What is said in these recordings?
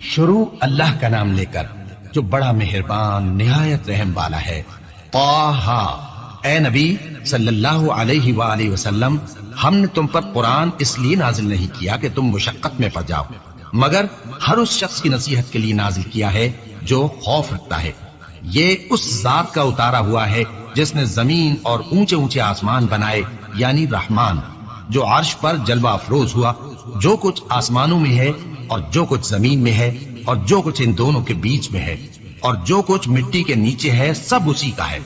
شروع اللہ کا نام لے کر جو بڑا مہربان نہایت رحم والا ہے۔ طٰہٰ، اے نبی صلی اللہ علیہ وآلہ وسلم، ہم نے تم پر قرآن اس لیے نازل نہیں کیا کہ تم مشقت میں پڑ جاؤ، مگر ہر اس شخص کی نصیحت کے لیے نازل کیا ہے جو خوف رکھتا ہے۔ یہ اس ذات کا اتارا ہوا ہے جس نے زمین اور اونچے اونچے آسمان بنائے، یعنی رحمان، جو عرش پر جلوہ افروز ہوا۔ جو کچھ آسمانوں میں ہے اور جو کچھ زمین میں ہے اور جو کچھ ان دونوں کے بیچ میں ہے اور جو کچھ مٹی کے نیچے ہے، سب اسی کا ہے۔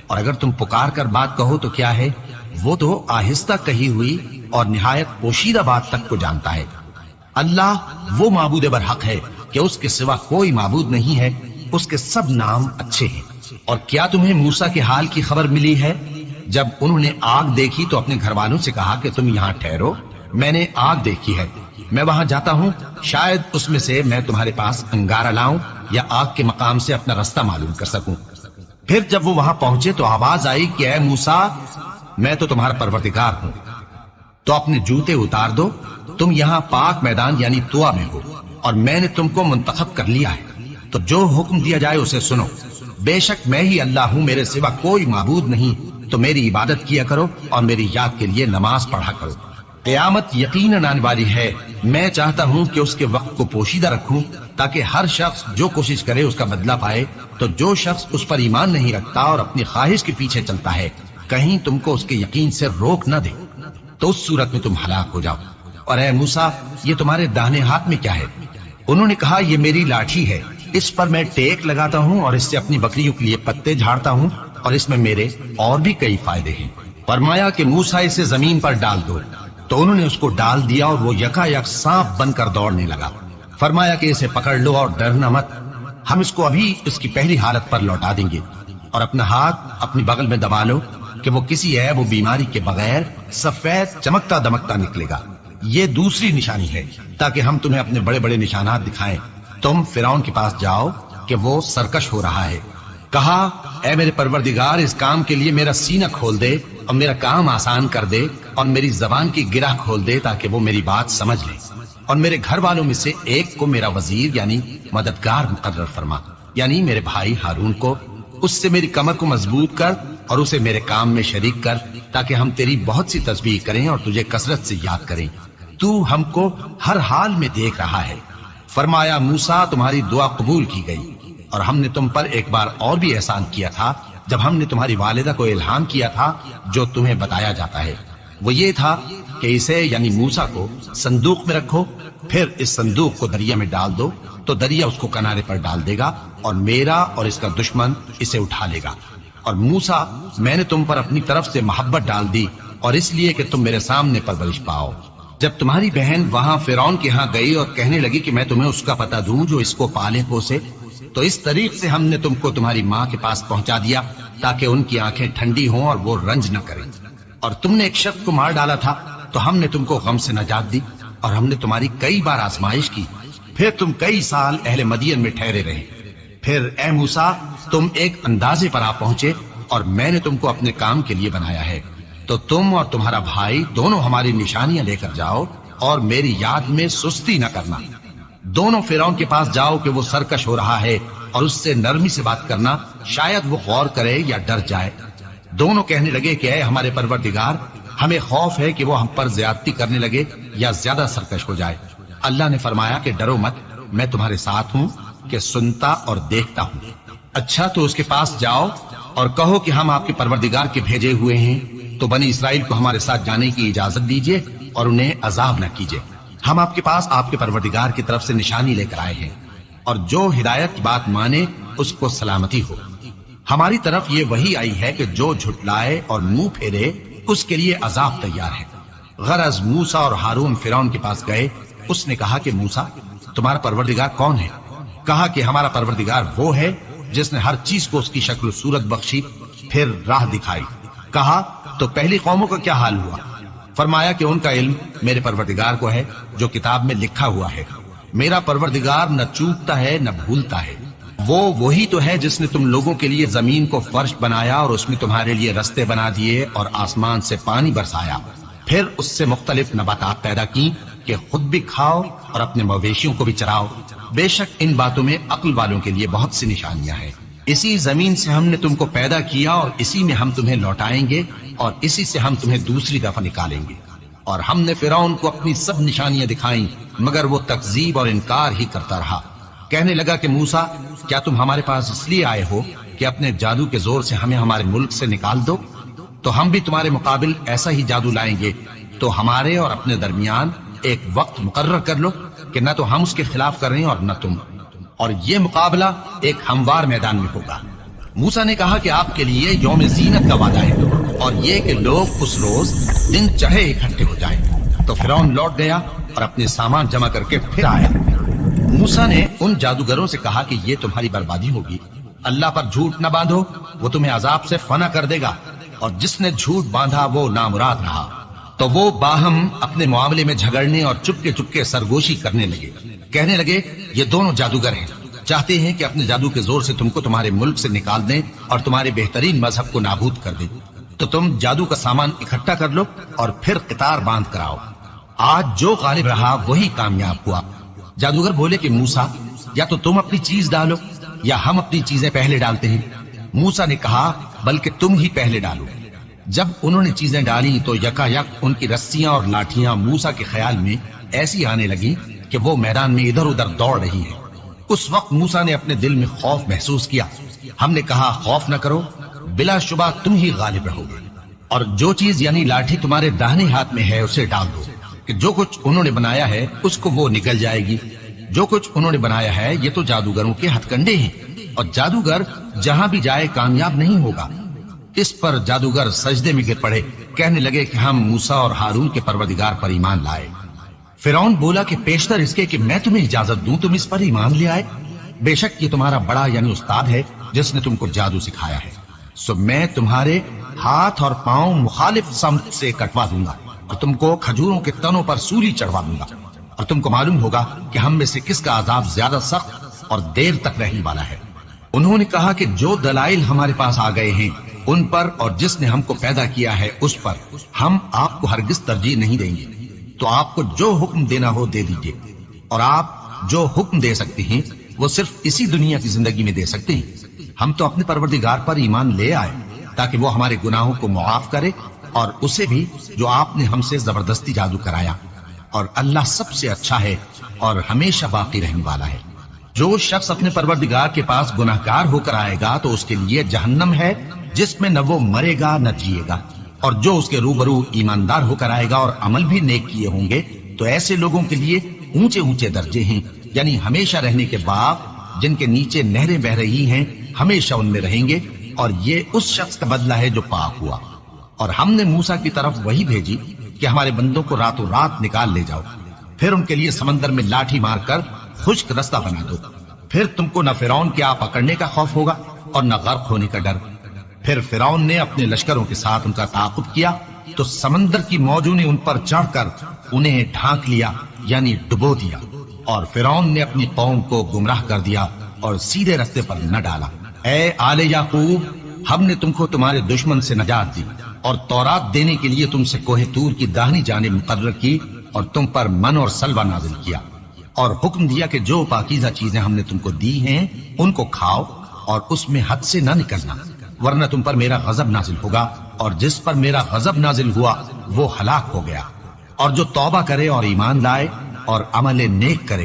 اور اگر تم پکار کر بات کہو تو کیا ہے، وہ تو آہستہ کہی ہوئی اور نہایت پوشیدہ بات تک کو جانتا ہے۔ اللہ وہ معبود برحق ہے کہ اس کے سوا کوئی معبود نہیں ہے، اس کے سب نام اچھے ہیں۔ اور کیا تمہیں موسیٰ کے حال کی خبر ملی ہے؟ جب انہوں نے آگ دیکھی تو اپنے گھر والوں سے کہا کہ تم یہاں ٹھہرو، میں نے آگ دیکھی ہے، میں وہاں جاتا ہوں، شاید اس میں سے میں تمہارے پاس انگارہ لاؤں یا آگ کے مقام سے اپنا رستہ معلوم کر سکوں۔ پھر جب وہ وہاں پہنچے تو آواز آئی کہ اے موسیٰ، میں تو تمہارا پروردگار ہوں، تو اپنے جوتے اتار دو، تم یہاں پاک میدان یعنی طویٰ میں ہو، اور میں نے تم کو منتخب کر لیا ہے، تو جو حکم دیا جائے اسے سنو۔ بے شک میں ہی اللہ ہوں، میرے سوا کوئی معبود نہیں، تو میری عبادت کیا کرو اور میری یاد کے لیے نماز پڑھا کرو۔ قیامت یقیناً آنے والی ہے، میں چاہتا ہوں کہ اس کے وقت کو پوشیدہ رکھوں تاکہ ہر شخص جو کوشش کرے اس کا بدلہ پائے۔ تو جو شخص اس پر ایمان نہیں رکھتا اور اپنی خواہش کے پیچھے چلتا ہے، کہیں تم کو اس کے یقین سے روک نہ دے، تو اس صورت میں تم ہلاک ہو جاؤ۔ اور اے موسیٰ، یہ تمہارے داہنے ہاتھ میں کیا ہے؟ انہوں نے کہا یہ میری لاٹھی ہے، اس پر میں ٹیک لگاتا ہوں اور اس سے اپنی بکریوں کے لیے پتے جھاڑتا ہوں، اور اس میں میرے اور بھی کئی فائدے ہیں۔ فرمایا کہ موسیٰ اسے زمین پر ڈال دو، تو انہوں نے اس کو ڈال دیا اور وہ یکا یک سانپ بن کر دوڑنے لگا۔ فرمایا کہ اسے پکڑ لو اور ڈرنا مت، ہم اس کو ابھی اس کی پہلی حالت پر لوٹا دیں گے، اور اپنا ہاتھ اپنی بغل میں دبا لو کہ وہ کسی عیب و بیماری کے بغیر سفید چمکتا دمکتا نکلے گا۔ یہ دوسری نشانی ہے تاکہ ہم تمہیں اپنے بڑے بڑے نشانات دکھائیں۔ تم فرعون کے پاس جاؤ کہ وہ سرکش ہو رہا ہے۔ کہا اے میرے پروردگار، اس کام کے لیے میرا سینہ کھول دے اور میرا کام آسان کر دے، اور میری زبان کی گرہ کھول دے تاکہ وہ میری بات سمجھ لے، اور میرے گھر والوں میں سے ایک کو میرا وزیر یعنی مددگار مقرر فرما، یعنی میرے بھائی ہارون کو۔ اس سے میری کمر کو مضبوط کر اور اسے میرے کام میں شریک کر، تاکہ ہم تیری بہت سی تسبیح کریں اور تجھے کثرت سے یاد کریں۔ تو ہم کو ہر حال میں دیکھ رہا ہے۔ فرمایا موسیٰ، تمہاری دعا قبول کی گئی، اور ہم نے تم پر ایک بار اور بھی احسان کیا تھا جب ہم نے تمہاری والدہ کو الہام کیا تھا جو تمہیں بتایا جاتا ہے۔ وہ یہ تھا کہ اسے یعنی موسیٰ کو صندوق میں رکھو، پھر اس صندوق کو دریا میں ڈال دو، تو دریا اس کو کنارے پر ڈال دے گا، اور میرا اور اس کا دشمن اسے اٹھا لے گا۔ اور موسیٰ، میں نے تم پر اپنی طرف سے محبت ڈال دی، اور اس لیے کہ تم میرے سامنے پرورش پاؤ۔ جب تمہاری بہن وہاں فرعون کے ہاں گئی اور کہنے لگی کہ میں تمہیں اس کا پتہ دوں جو اس کو پالے پوسے، تو اس طریق سے ہم نے تم کو تمہاری ماں کے پاس پہنچا دیا تاکہ ان کی آنکھیں ٹھنڈی ہوں اور وہ رنج نہ کریں۔ اور تم نے ایک شخص کو مار ڈالا تھا تو ہم نے تم کو غم سے نجات دی، اور ہم نے تمہاری کئی بار آزمائش کی، پھر تم کئی سال اہل مدین میں ٹھہرے رہے۔ پھر اے موسیٰ، تم ایک اندازے پر آ پہنچے اور میں نے تم کو اپنے کام کے لیے بنایا ہے، تو تم اور تمہارا بھائی دونوں ہماری نشانیاں لے کر جاؤ اور میری یاد میں سستی نہ کرنا۔ دونوں فرعون کے پاس جاؤ کہ وہ سرکش ہو رہا ہے، اور اس سے نرمی سے بات کرنا، شاید وہ غور کرے یا ڈر جائے۔ دونوں کہنے لگے کہ اے ہمارے پروردگار، ہمیں خوف ہے کہ وہ ہم پر زیادتی کرنے لگے یا زیادہ سرکش ہو جائے۔ اللہ نے فرمایا کہ ڈرو مت، میں تمہارے ساتھ ہوں کہ سنتا اور دیکھتا ہوں۔ اچھا تو اس کے پاس جاؤ اور کہو کہ ہم آپ کے پروردگار کے بھیجے ہوئے ہیں، تو بنی اسرائیل کو ہمارے ساتھ جانے کی اجازت دیجیے اور انہیں عذاب نہ کیجیے۔ ہم آپ کے پاس آپ کے پروردگار کی طرف سے نشانی لے کر آئے ہیں، اور جو ہدایت کی بات مانے اس کو سلامتی ہو۔ ہماری طرف یہ وحی آئی ہے کہ جو جھٹلائے اور منہ پھیرے اس کے لیے عذاب تیار ہے۔ غرض موسیٰ اور ہارون فرعون کے پاس گئے۔ اس نے کہا کہ موسیٰ، تمہارا پروردگار کون ہے؟ کہا کہ ہمارا پروردگار وہ ہے جس نے ہر چیز کو اس کی شکل و صورت بخشی، پھر راہ دکھائی۔ کہا تو پہلی قوموں کا کیا حال ہوا؟ فرمایا کہ ان کا علم میرے پروردگار کو ہے جو کتاب میں لکھا ہوا ہے۔ میرا پروردگار نہ چوکتا ہے نہ بھولتا ہے۔ وہ وہی تو ہے جس نے تم لوگوں کے لیے زمین کو فرش بنایا اور اس میں تمہارے لیے رستے بنا دیے اور آسمان سے پانی برسایا، پھر اس سے مختلف نباتات پیدا کی کہ خود بھی کھاؤ اور اپنے مویشیوں کو بھی چراؤ۔ بے شک ان باتوں میں عقل والوں کے لیے بہت سی نشانیاں ہیں۔ اسی زمین سے ہم نے تم کو پیدا کیا اور اسی میں ہم تمہیں لوٹائیں گے اور اسی سے ہم تمہیں دوسری دفعہ نکالیں گے۔ اور ہم نے فرعون کو اپنی سب نشانیاں دکھائیں مگر وہ تکذیب اور انکار ہی کرتا رہا۔ کہنے لگا کہ موسیٰ، کیا تم ہمارے پاس اس لیے آئے ہو کہ اپنے جادو کے زور سے ہمیں ہمارے ملک سے نکال دو؟ تو ہم بھی تمہارے مقابل ایسا ہی جادو لائیں گے، تو ہمارے اور اپنے درمیان ایک وقت مقرر کر لو کہ نہ تو ہم اس کے خلاف کر رہے ہیں اور نہ تم، اور یہ مقابلہ ایک ہموار میدان میں ہوگا۔ موسیٰ نے کہا کہ آپ کے لیے یوم زینت کا وعدہ ہے اور یہ کہ لوگ اس روز دن چڑھے اکٹھے ہو جائیں۔ تو فرعون لوٹ گیا اور اپنے سامان جمع کر کے پھر آیا۔ موسیٰ نے ان جادوگروں سے کہا کہ یہ تمہاری بربادی ہوگی، اللہ پر جھوٹ نہ باندھو، وہ تمہیں عذاب سے فنا کر دے گا، اور جس نے جھوٹ باندھا وہ نامراد رہا۔ تو وہ باہم اپنے معاملے میں جھگڑنے اور چپکے سرگوشی کرنے لگے۔ کہنے لگے یہ دونوں جادوگر ہیں، چاہتے ہیں کہ اپنے جادو کے زور سے تم کو تمہارے ملک سے نکال دیں اور تمہارے بہترین مذہب کو نابود کر دیں۔ تو تم جادو کا سامان اکٹھا کر لو اور پھر قطار باندھ کر آؤ، آج جو غالب رہا وہی کامیاب ہوا۔ جادوگر بولے کہ موسیٰ، یا تو تم اپنی چیز ڈالو یا ہم اپنی چیزیں پہلے ڈالتے ہیں۔ موسیٰ نے کہا بلکہ تم ہی پہلے ڈالو۔ جب انہوں نے چیزیں ڈالی تو یکا یک ان کی رسیاں اور لاٹھیاں موسیٰ کے خیال میں ایسی آنے لگی کہ وہ میدان میں ادھر ادھر دوڑ رہی ہے۔ اس وقت موسیٰ نے اپنے دل میں خوف محسوس کیا۔ ہم نے کہا خوف نہ کرو، بلا شبہ تم ہی غالب رہو گے، اور جو چیز یعنی لاٹھی تمہارے داہنے ہاتھ میں ہے اسے ڈال دو کہ جو کچھ انہوں نے بنایا ہے اس کو وہ نگل جائے گی۔ جو کچھ انہوں نے بنایا ہے یہ تو جادوگروں کے ہتھ کنڈے ہیں، اور جادوگر جہاں بھی جائے کامیاب نہیں ہوگا۔ اس پر جادوگر سجدے میں گر پڑے، کہنے لگے کہ ہم موسیٰ اور ہارون کے پروردگار پر ایمان لائے۔ فرعون بولا کہ پیشتر اس کے کہ میں تمہیں اجازت دوں تم اس پر ایمان لے آئے، بے شک یہ تمہارا بڑا یعنی استاد ہے جس نے تم کو جادو سکھایا ہے، سو میں تمہارے ہاتھ اور پاؤں مخالف سمت سے کٹوا دوں گا اور تم کو کھجوروں کے تنوں پر سولی چڑھوا دوں گا، اور تم کو معلوم ہوگا کہ ہم میں سے کس کا عذاب زیادہ سخت اور دیر تک رہنے والا ہے۔ انہوں نے کہا کہ جو دلائل ہمارے پاس آ گئے ہیں ان پر اور جس نے ہم کو پیدا کیا ہے اس پر ہم آپ کو ہرگز ترجیح نہیں دیں گے، تو آپ کو جو حکم دینا ہو دے دیجیے، اور آپ جو حکم دے سکتے ہیں وہ صرف اسی دنیا کی زندگی میں دے سکتے ہیں۔ ہم تو اپنے پروردگار پر ایمان لے آئے تاکہ وہ ہمارے گناہوں کو معاف کرے، اور اسے بھی جو آپ نے ہم سے زبردستی جادو کرایا، اور اللہ سب سے اچھا ہے اور ہمیشہ باقی رہنے والا ہے۔ جو شخص اپنے پروردگار کے پاس گناہگار ہو کر آئے گا تو اس کے لیے جہنم ہے جس میں نہ وہ مرے گا نہ جیے گا، اور جو اس کے روبرو ایماندار ہو کر آئے گا اور عمل بھی نیک کیے ہوں گے تو ایسے لوگوں کے لیے اونچے اونچے درجے ہیں، یعنی ہمیشہ رہنے کے باغ جن کے نیچے نہریں بہ رہی ہیں، ہمیشہ ان میں رہیں گے، اور یہ اس شخص کا بدلہ ہے جو پاک ہوا۔ اور ہم نے موسیٰ کی طرف وہی بھیجی کہ ہمارے بندوں کو راتوں رات نکال لے جاؤ، پھر ان کے لیے سمندر میں لاٹھی مار کر خشک رستہ بنا دو، پھر تم کو نہ فرعون کے آ پکڑنے کا خوف ہوگا اور نہ غرق ہونے کا ڈر۔ پھر فرعون نے اپنے لشکروں کے ساتھ ان کا تعاقب کیا تو سمندر کی موجوں نے ان پر چڑھ کر انہیں ڈھانک لیا یعنی ڈبو دیا، اور فرعون نے اپنی قوم کو گمراہ کر دیا اور سیدھے رستے پر نہ ڈالا۔ اے آل یعقوب، ہم نے تم کو تمہارے دشمن سے نجات دی اور تورات دینے کے لیے تم سے کوہ طور کی داہنی جانب مقرر کی، اور تم پر من اور سلوہ نازل کیا، اور حکم دیا کہ جو پاکیزہ چیزیں ہم نے تم کو دی ہیں ان کو کھاؤ اور اس میں حد سے نہ نکلنا، ورنہ تم پر میرا غضب نازل ہوگا، اور جس پر میرا غضب نازل ہوا وہ ہلاک ہو گیا۔ اور جو توبہ کرے اور ایمان لائے اور عمل نیک کرے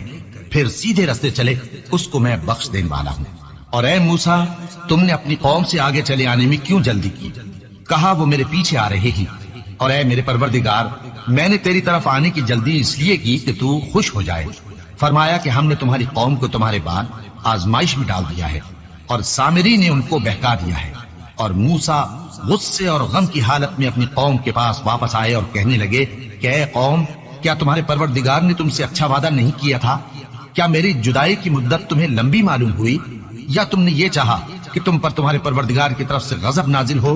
پھر سیدھے رستے چلے اس کو میں بخش دینے والا ہوں۔ اور اے موسیٰ، تم نے اپنی قوم سے آگے چلے آنے میں کیوں جلدی کی؟ کہا وہ میرے پیچھے آ رہے ہیں۔ اور اے میرے پروردگار، میں نے تیری طرف آنے کی جلدی اس لیے کی کہ تو خوش ہو جائے۔ فرمایا کہ ہم نے تمہاری قوم کو تمہارے بعد آزمائش میں ڈال دیا ہے، اور سامری نے ان کو بہکا دیا ہے۔ اور موسیٰ غصے اور غم کی حالت میں اپنی قوم کے پاس واپس آئے اور کہنے لگے کہ اے قوم، کیا تمہارے پروردگار نے تم سے اچھا وعدہ نہیں کیا تھا؟ کیا میری جدائی کی مدت تمہیں لمبی معلوم ہوئی، یا تم نے یہ چاہا کہ تم پر تمہارے پروردگار کی طرف سے غضب نازل ہو،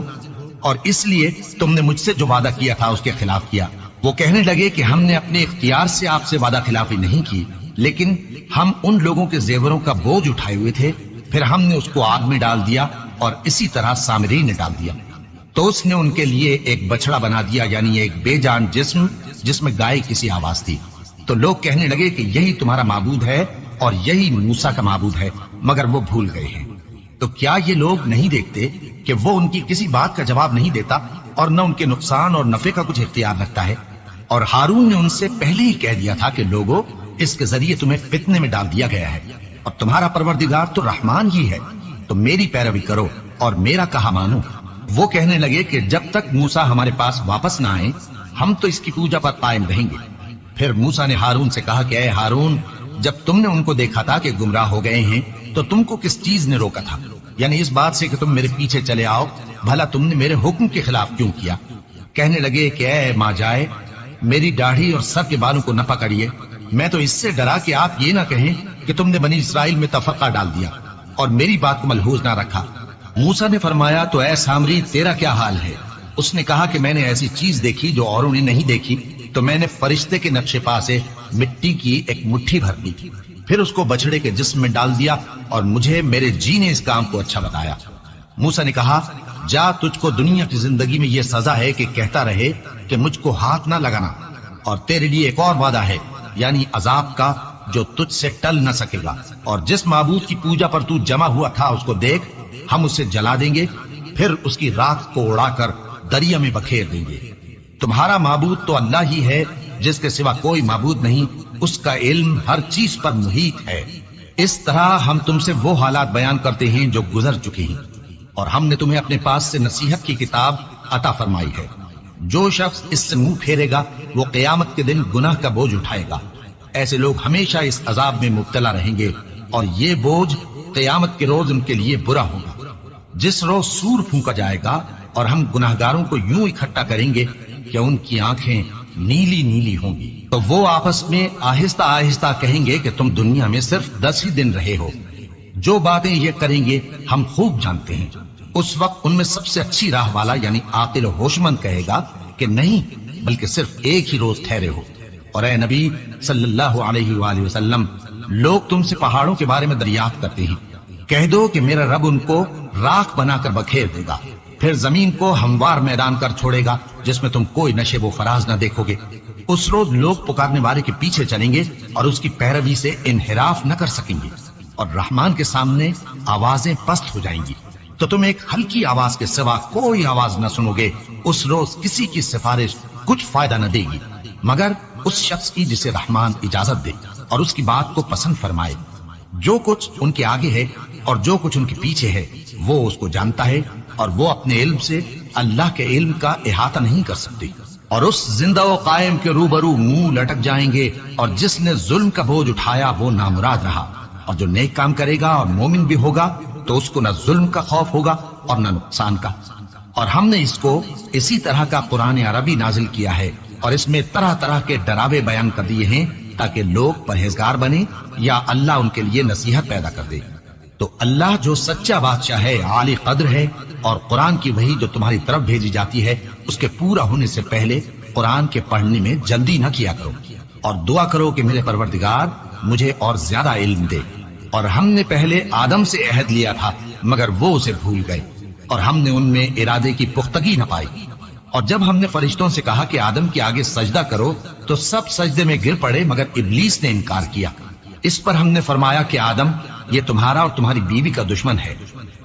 اور اس لیے تم نے مجھ سے جو وعدہ کیا تھا اس کے خلاف کیا؟ وہ کہنے لگے کہ ہم نے اپنے اختیار سے آپ سے وعدہ خلافی نہیں کی، لیکن ہم ان لوگوں کے زیوروں کا بوجھ اٹھائے ہوئے تھے، پھر ہم نے اس کو آگ میں ڈال دیا، اور اسی طرح سامری نے ڈال دیا۔ تو اس نے ان کے لیے ایک بچڑا بنا دیا، یعنی ایک بے جان جسم جس میں گائے کسی آواز تھی۔ تو لوگ کہنے لگے کہ یہی تمہارا معبود ہے اور یہی موسیٰ کا معبود ہے، مگر وہ بھول گئے ہیں۔ تو کیا یہ لوگ نہیں دیکھتے کہ وہ ان کی کسی بات کا جواب نہیں دیتا اور نہ ان کے نقصان اور نفع کا کچھ اختیار رکھتا ہے؟ اور ہارون نے ان سے پہلے ہی کہہ دیا تھا کہ لوگوں، اس کے ذریعے تمہیں فتنے میں ڈال دیا گیا ہے، اور تمہارا پروردگار تو رحمان ہی ہے، تو میری پیروی کرو اور میرا کہا مانو۔ وہ کہنے لگے کہ جب تک موسیٰ ہمارے پاس واپس نہ آئے ہم تو اس کی پوجا پر قائم رہیں گے۔ پھر موسیٰ نے ہارون سے کہا کہ اے ہارون، جب تم نے ان کو دیکھا تھا کہ گمراہ ہو گئے ہیں تو تم کو کس چیز نے روکا تھا؟ یعنی اس بات سے کہ تم میرے پیچھے چلے آؤ، بھلا تم نے میرے حکم کے خلاف کیوں کیا؟ کہنے لگے کہ اے ماں جائے، میری داڑھی اور سر کے بالوں کو نہ پکڑیے، میں تو اس سے ڈرا کہ آپ یہ نہ کہیں کہ تم نے بنی اسرائیل میں تفرقہ ڈال دیا اور میری بات کو ملحوظ نہ رکھا۔ موسیٰ نے فرمایا تو اے سامری، تیرا کیا حال ہے؟ اس نے کہا کہ میں نے ایسی چیز دیکھی جو اوروں نے نہیں دیکھی، تو میں نے فرشتے کے نقش پا سے مٹی کی ایک مٹھی بھر لی، پھر اس کو بچڑے کے جسم میں ڈال دیا اور مجھے میرے جی نے اس کام کو اچھا بتایا۔ موسیٰ نے کہا جا، تجھ کو دنیا کی زندگی میں یہ سزا ہے کہ کہتا رہے کہ مجھ کو ہاتھ نہ لگانا، اور تیرے لیے ایک اور وعدہ ہے، یعنی عذاب کا جو تجھ سے ٹل نہ سکے گا، اور جس معبود کی پوجا پر تو جمع ہوا تھا اس کو دیکھ، ہم اسے جلا دیں گے، پھر اس کی راکھ کو اڑا کر دریا میں بکھیر دیں گے۔ تمہارا معبود تو اللہ ہی ہے، جس کے سوا کوئی معبود نہیں، اس کا علم ہر چیز پر محیط ہے۔ اس طرح ہم تم سے وہ حالات بیان کرتے ہیں جو گزر چکے ہیں، اور ہم نے تمہیں اپنے پاس سے نصیحت کی کتاب عطا فرمائی ہے۔ جو شخص اس سے منہ پھیرے گا وہ قیامت کے دن گناہ کا بوجھ اٹھائے گا۔ ایسے لوگ ہمیشہ اس عذاب میں مبتلا رہیں گے، اور یہ بوجھ قیامت کے روز ان کے لیے برا ہوگا، جس روز سور پھونکا جائے گا اور ہم گناہگاروں کو یوں اکٹھا کریں گے کہ ان کی آنکھیں نیلی نیلی ہوں گی۔ تو وہ آپس میں آہستہ آہستہ کہیں گے کہ تم دنیا میں صرف 10 ہی دن رہے ہو، جو باتیں یہ کریں گے ہم خوب جانتے ہیں۔ اس وقت ان میں سب سے اچھی راہ والا یعنی عاقل و ہوشمند کہے گا کہ نہیں، بلکہ صرف ایک ہی روز ٹھہرے ہو۔ اور اے نبی صلی اللہ علیہ وآلہ وسلم، لوگ تم سے پہاڑوں کے بارے میں دریافت کرتے ہیں، کہہ دو کہ میرا رب ان کو راکھ بنا کر بکھیر دے گا، پھر زمین کو ہموار میدان کر چھوڑے گا جس میں تم کوئی نشیب و فراز نہ دیکھو گے۔ اس روز لوگ پکارنے والے کے پیچھے چلیں گے اور اس کی پیروی سے انحراف نہ کر سکیں گے، اور رحمان کے سامنے آوازیں پست ہو جائیں گی، تو تم ایک ہلکی آواز کے سوا کوئی آواز نہ سنو گے۔ اس روز کسی کی سفارش کچھ فائدہ نہ دے گی مگر اس شخص کی جسے رحمان اجازت دے اور اس کی بات کو پسند فرمائے۔ جو کچھ ان کے آگے ہے اور جو کچھ ان کے پیچھے ہے وہ اس کو جانتا ہے، اور وہ اپنے علم سے اللہ کے علم کا احاطہ نہیں کر سکتے۔ اور اس زندہ و قائم کے روبرو منہ لٹک جائیں گے، اور جس نے ظلم کا بوجھ اٹھایا وہ نامراد رہا، اور جو نیک کام کرے گا اور مومن بھی ہوگا تو اس کو نہ ظلم کا خوف ہوگا اور نہ نقصان کا۔ اور ہم نے اس کو اسی طرح کا قرآن عربی نازل کیا ہے، اور اس میں طرح طرح کے ڈراوے بیان کر دیے ہیں تاکہ لوگ پرہیزگار بنے یا اللہ ان کے لیے نصیحت پیدا کر دے۔ تو اللہ جو سچا بادشاہ ہے، عالی قدر ہے، اور قرآن کی وحی جو تمہاری طرف بھیجی جاتی ہے اس کے پورا ہونے سے پہلے قرآن کے پڑھنے میں جلدی نہ کیا کرو، اور دعا کرو کہ میرے پروردگار مجھے اور زیادہ علم دے۔ اور ہم نے پہلے آدم سے عہد لیا تھا مگر وہ اسے بھول گئے، اور ہم نے ان میں ارادے کی پختگی نہ پائی۔ اور جب ہم نے فرشتوں سے کہا کہ آدم کے آگے سجدہ کرو تو سب سجدے میں گر پڑے مگر ابلیس نے انکار کیا۔ اس پر ہم نے فرمایا کہ آدم، یہ تمہارا اور تمہاری بیوی کا دشمن ہے،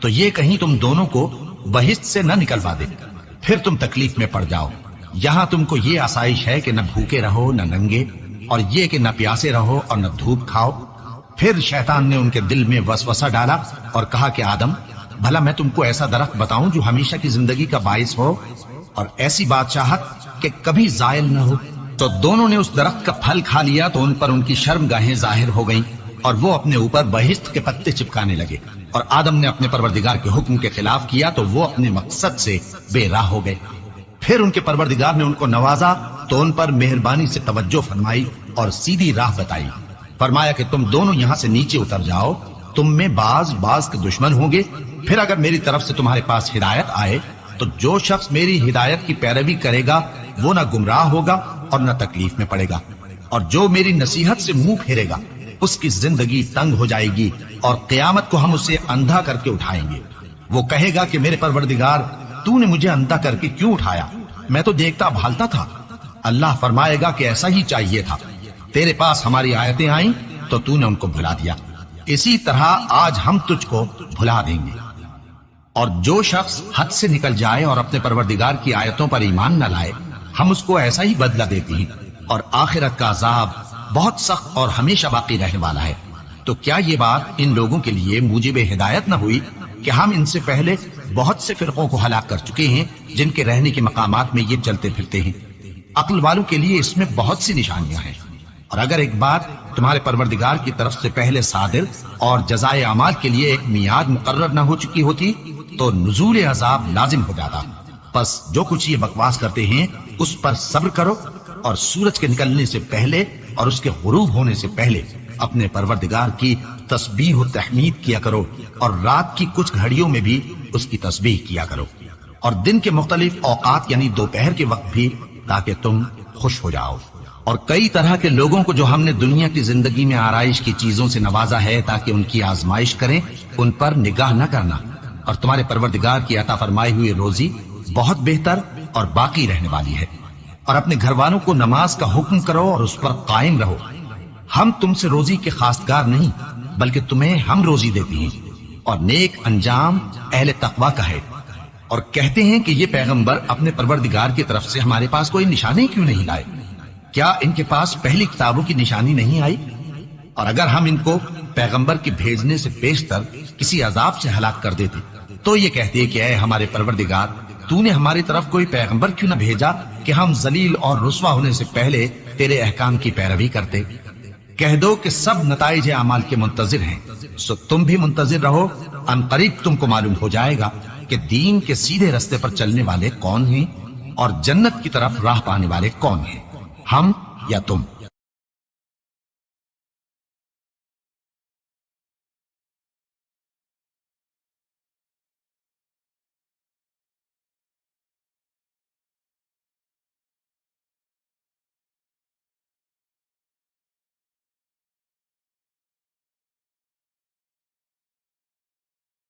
تو یہ کہیں تم دونوں کو بہشت سے نہ نکلوا دے، پھر تم تکلیف میں پڑ جاؤ۔ یہاں تم کو یہ آسائش ہے کہ نہ بھوکے رہو نہ ننگے، اور یہ کہ نہ پیاسے رہو اور نہ دھوپ کھاؤ۔ پھر شیطان نے ان کے دل میں وسوسہ ڈالا اور کہا کہ آدم، بھلا میں تم کو ایسا درخت بتاؤں جو ہمیشہ کی زندگی کا باعث ہو اور ایسی بادشاہت کہ کبھی زائل نہ ہو؟ تو دونوں نے اس درخت کا پھل کھا لیا تو ان پر ان کی شرم گاہیں ظاہر ہو گئیں، اور وہ اپنے اوپر بہشت کے پتے چپکانے لگے۔ اور آدم نے اپنے پروردگار کے حکم کے خلاف کیا تو وہ اپنے مقصد سے بے راہ ہو گئے۔ پھر ان کے پروردگار نے ان کو نوازا تو ان پر مہربانی سے توجہ فرمائی اور سیدھی راہ بتائی۔ فرمایا کہ تم دونوں یہاں سے نیچے اتر جاؤ، تم میں بعض کے دشمن ہوں گے، پھر اگر میری طرف سے تمہارے پاس ہدایت آئے تو جو شخص میری ہدایت کی پیروی کرے گا وہ نہ گمراہ ہوگا اور نہ تکلیف میں پڑے گا، اور جو میری نصیحت سے منہ پھیرے گا اس کی زندگی تنگ ہو جائے گی، اور قیامت کو ہم اسے اندھا کر کے اٹھائیں گے۔ وہ کہے گا کہ میرے پروردگار، تو نے مجھے اندھا کر کے کیوں اٹھایا؟ میں تو دیکھتا بھالتا تھا۔ اللہ فرمائے گا کہ ایسا ہی چاہیے تھا، تیرے پاس ہماری آیتیں آئیں تو تو نے ان کو بھلا دیا، اسی طرح آج ہم تجھ کو بھلا دیں گے۔ اور جو شخص حد سے نکل جائے اور اپنے پروردگار کی آیتوں پر ایمان نہ لائے، ہم اس کو ایسا ہی بدلہ دیتے ہیں، اور آخرت کا عذاب بہت سخت اور ہمیشہ باقی رہنے والا ہے۔ تو کیا یہ بات ان لوگوں کے لیے موجب ہدایت نہ ہوئی کہ ہم ان سے پہلے بہت سے فرقوں کو ہلاک کر چکے ہیں جن کے رہنے کے مقامات میں یہ چلتے پھرتے ہیں؟ عقل والوں کے لیے اس میں بہت سی نشانیاں ہیں۔ اور اگر ایک بات تمہارے پروردگار کی طرف سے پہلے صادر اور جزائے اعمال کے لیے ایک میعاد مقرر نہ ہو چکی ہوتی تو نزول عذاب لازم ہو جاتا۔ پس جو کچھ یہ بکواس کرتے ہیں اس پر صبر کرو، اور سورج کے نکلنے سے پہلے اور اس کے غروب ہونے سے پہلے اپنے پروردگار کی تسبیح و تحمید کیا کرو، اور رات کی کچھ گھڑیوں میں بھی اس کی تسبیح کیا کرو، اور دن کے مختلف اوقات یعنی دوپہر کے وقت بھی، تاکہ تم خوش ہو جاؤ۔ اور کئی طرح کے لوگوں کو جو ہم نے دنیا کی زندگی میں آرائش کی چیزوں سے نوازا ہے تاکہ ان کی آزمائش کریں، ان پر نگاہ نہ کرنا، اور تمہارے پروردگار کی عطا فرمائی ہوئی روزی بہت بہتر اور باقی رہنے والی ہے۔ اور اپنے گھر والوں کو نماز کا حکم کرو اور اس پر قائم رہو۔ ہم تم سے روزی کے خواستگار نہیں، بلکہ تمہیں ہم روزی دیتے ہیں، اور نیک انجام اہل تقوی کا ہے۔ اور کہتے ہیں کہ یہ پیغمبر اپنے پروردگار کی طرف سے ہمارے پاس کوئی نشانی کیوں نہیں لائے؟ کیا ان کے پاس پہلی کتابوں کی نشانی نہیں آئی؟ اور اگر ہم ان کو پیغمبر کے بھیجنے سے بیشتر کسی عذاب سے ہلاک کر دیتے تو یہ کہتے کہ اے ہمارے پروردگار، تو نے ہماری طرف کوئی پیغمبر کیوں نہ بھیجا کہ ہم ذلیل اور رسوا ہونے سے پہلے تیرے احکام کی پیروی کرتے۔ کہہ دو کہ سب نتائج اعمال کے منتظر ہیں، سو تم بھی منتظر رہو، ان قریب تم کو معلوم ہو جائے گا کہ دین کے سیدھے رستے پر چلنے والے کون ہیں اور جنت کی طرف راہ پانے والے کون ہیں، ہم یا تم۔